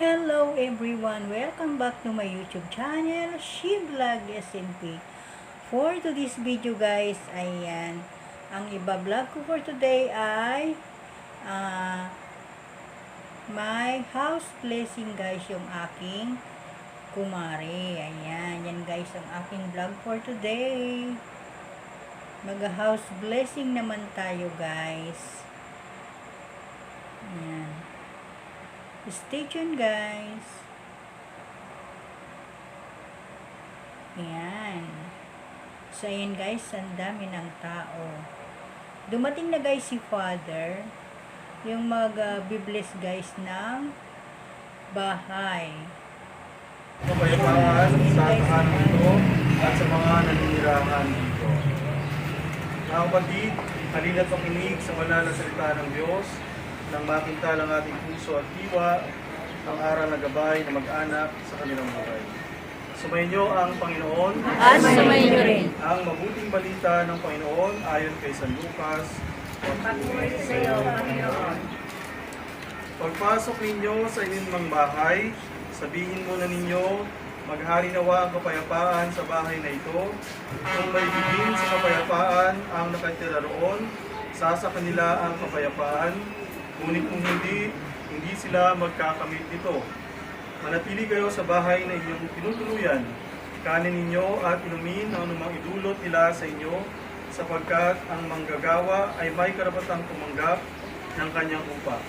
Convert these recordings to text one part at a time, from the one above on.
Hello everyone! Welcome back to my YouTube channel, She Vlog SMP. For today's video guys, ayan, ang iba-vlog ko for today ay my house blessing guys, yung aking kumare. Ayan, yan guys ang aking vlog for today. Mag-house blessing naman tayo guys. Ayan. Stay tuned guys. Ayan. So ayan guys, ang dami ng tao. Dumating na guys si Father, yung mag-bless guys ng bahay. Kapayapaan sa tahanan ito at sa mga naninirahan dito. Mga kapatid, halina't makinig sa banal na salita ng Diyos nang makintal ang ating puso at diwa ang aral na gabay na mag-anak sa kanilang buhay. Sumainyo ang Panginoon At sumainyo rin ang mabuting balita ng Panginoon ayon kay San Lucas. Patuloy sa iyo, Panginoon. Pagpasok ninyo sa inyong bahay, sabihin muna ninyo, maghari nawa ang kapayapaan sa bahay na ito. Kung may bigin sa kapayapaan ang nakatira roon, sa kanila ang kapayapaan. Ngunit kung hindi sila magkakamit nito. Manatili kayo sa bahay na inyong tinutuluyan. Kanin ninyo at inumin ang anumang idulot nila sa inyo, sapagkat ang manggagawa ay may karapatang tumanggap ng kanyang upa.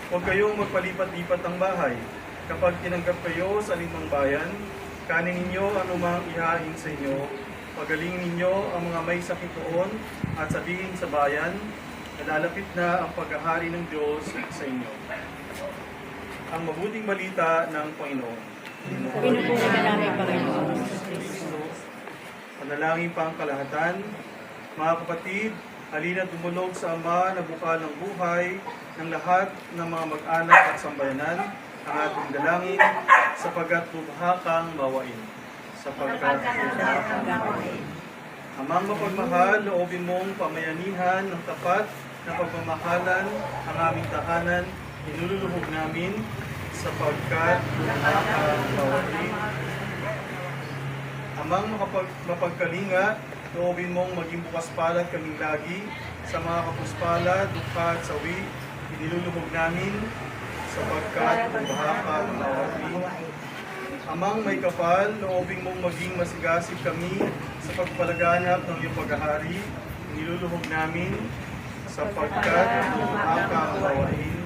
Huwag kayong magpalipat-lipat ng bahay. Kapag tinanggap kayo sa alinmang bayan, kanin ninyo anumang ihain sa inyo. Pagalingin ninyo ang mga may sakit doon at sabihin sa bayan, nalalapit na ang paghahari ng Diyos sa inyo. Ang mabuting balita ng Panginoon. Pinupuri ka namin, Panginoon. Panalangin pang kalahatan. Mga kapatid, halina dumulog sa Ama na bukal ng buhay ng lahat ng mga mag-anak at sambayanan ang ating dalangin sapagkat lubha kang mawain. Sapagkat lubha kang mawain. Amang mapagmahal, loobin mong pamayanihan ng tapat na pagmamahalan ang aming tahanan, inululuhog namin sapagkat lubha kang mawain. Amang mapagkalinga, loobin mong maging bukas palad kaming lagi sa mga kapuspalad, dukha at sawi, iniluluhog namin sapagkat lubha kang mawain. Amang may kapal, loobin mong maging masigasig kami sa pagpalaganap ng iyong paghahari, iniluluhog namin sapagkat lubha kang mawain.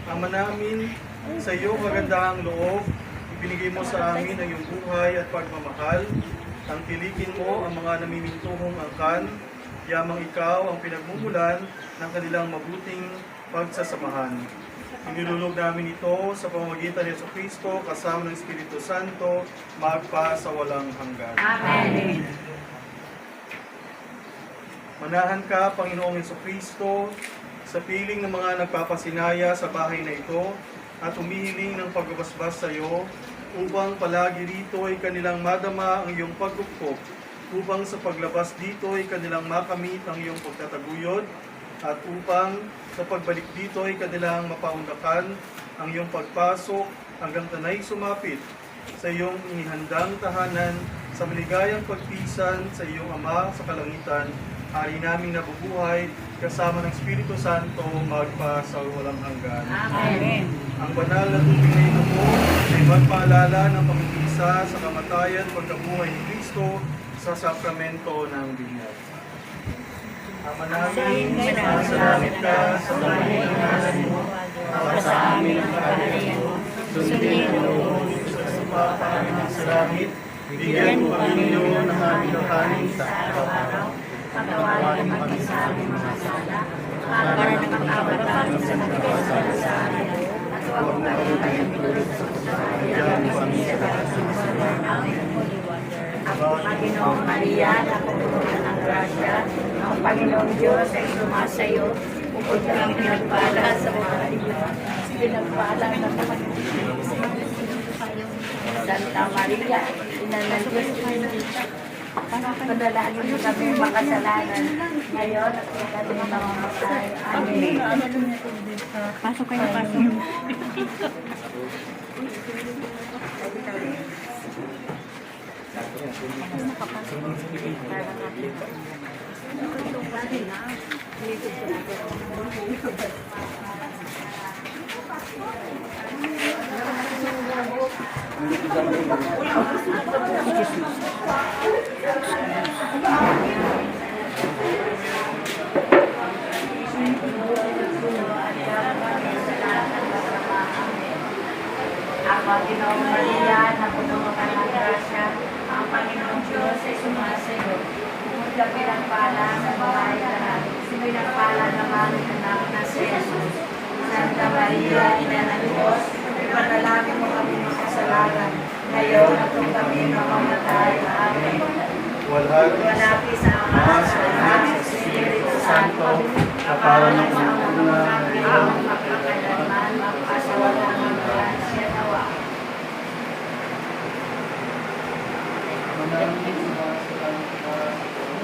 Ama namin, sa iyong kagandahang loob, ibinigay mo sa amin ang iyong buhay at pagmamahal. Tangkilikin mo ang mga namimintuhong angkan, yamang ikaw ang pinagmumulan ng kanilang mabuting pagsasamahan. Inilulog namin ito sa pamamagitan ni Jesucristo kasama ng Espiritu Santo, magpa sa walang hanggan. Amen. Manahan ka, Panginoong Jesucristo, sa piling ng mga nagpapasinaya sa bahay na ito at humihiling ng pagbabasbas sa iyo, upang palagi rito ay kanilang madama ang iyong pagkukop, upang sa paglabas dito ay kanilang makamit ang iyong pagtataguyod, at upang sa pagbalik dito ay kanilang mapaundakan ang iyong pagpasok hanggang tanay sumapit sa iyong inihandang tahanan sa maligayang pagpisan sa iyong Ama sa kalangitan, hari naming nabubuhay kasama ng Espiritu Santo magpa sa walang hanggan. Amen. Ang banal na tubig na ito po ay magpaalala ng pamimisa sa kamatayan pagkabuhay ni Kristo sa sakramento ng binyag. Ama namin, salamat ka sa banal na ngalan mo, para sa amin ang kaharian mo, sundin mo sa sumpah sa langit, bigyan mo kami ngayon ng aming kakanin sa araw-araw, patawarin mo kami sa aming mga sala, para nakakabatan sa nagkasala sa amin, at huwag mo kami tulad sa kasalanan kami sa kasalanan namin. Ako, Panginoong Maria, napupunan ng grasya, ang Panginoong Diyos ay sumasa iyo, bukod kang pinagpala sa mga iyo, pinagpala ng mga Santa Maria, Ina ng Diyos, panalangin mo kami makasalanan, ngayon at kung kami mga matay. Amen. Pasok kayo, pasok. Ako, Ginoong Maria, na puno ka ng grasya, ang Panginoong Diyos ay sumasayo. Bukod ka pinagpala sa babae lahat, pinagpala naman ang anak na si Jesus. Santa Maria, Ina ng Diyos, ipanalangin mo kami ng kasalanan, ngayon at kung kami mamamatay. Amen. Walaki sa Ama, sa Anak, sa Espiritu Santo, na para ng mga ngayon, magkakailanman, magpasawalan ng mga siya nawa.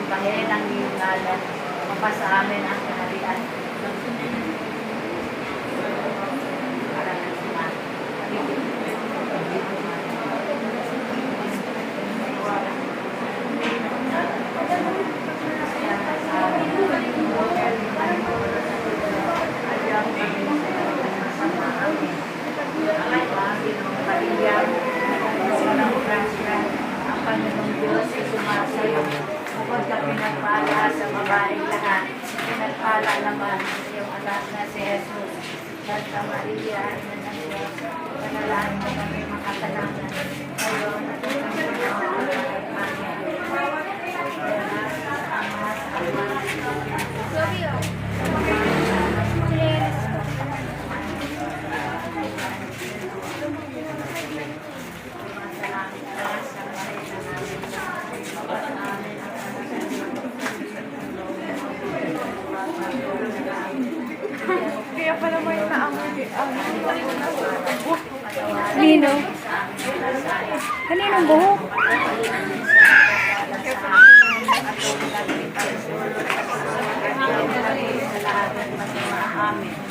Bahin ang iyong ngalan, mapasa amin ang kaharian. Para ng Ama. Ang Panginoong Diyos ay sumasayo. Bukod ka pinagpala sa babae lahat, pinagpala naman sa iyong anak na si Jesus. Santa Maria, Ina ng Diyos, panalangin mo kami makasalanan. Ngayon at kung kami mamamatay. Kaya pala may naamoy Kanino? Kaninong buhok?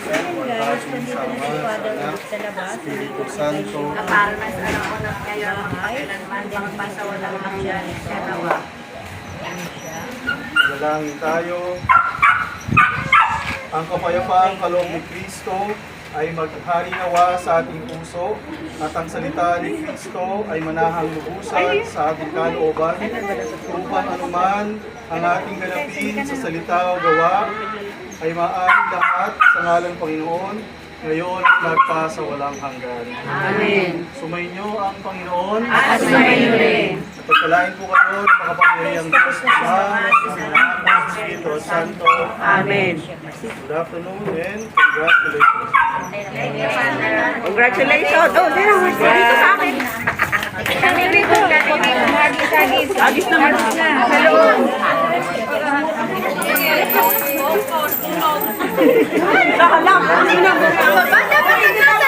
So yun guys, nandito na si Father ulit sa labas. Nandito si Santo. Aparmas na unang kayo ang kailanman din pasawalang ng siya siya nawa. Ano siya? Dalangin tayo. Ang kapayapaang kaloob ni Kristo ay maghari nawa sa ating puso at ang salita ni Kristo ay manahang lubusan sa ating kalooban upang anuman ang ating ganapin sa salita o gawa ay maaaring lahat sa ngalan Panginoon ngayon at magpasawalang hanggan. Amen. Sumainyo ang Panginoon At sumainyo rin. at pagpalain po kayo ng makapangyarihang Diyos Ama, ng Anak, ng Espiritu Santo. Amen. Good afternoon and congratulations. Congratulations! Oh, dito sa akin. Kami dito. Agis na magis na. Hello. Nakalang. Banda pa rin.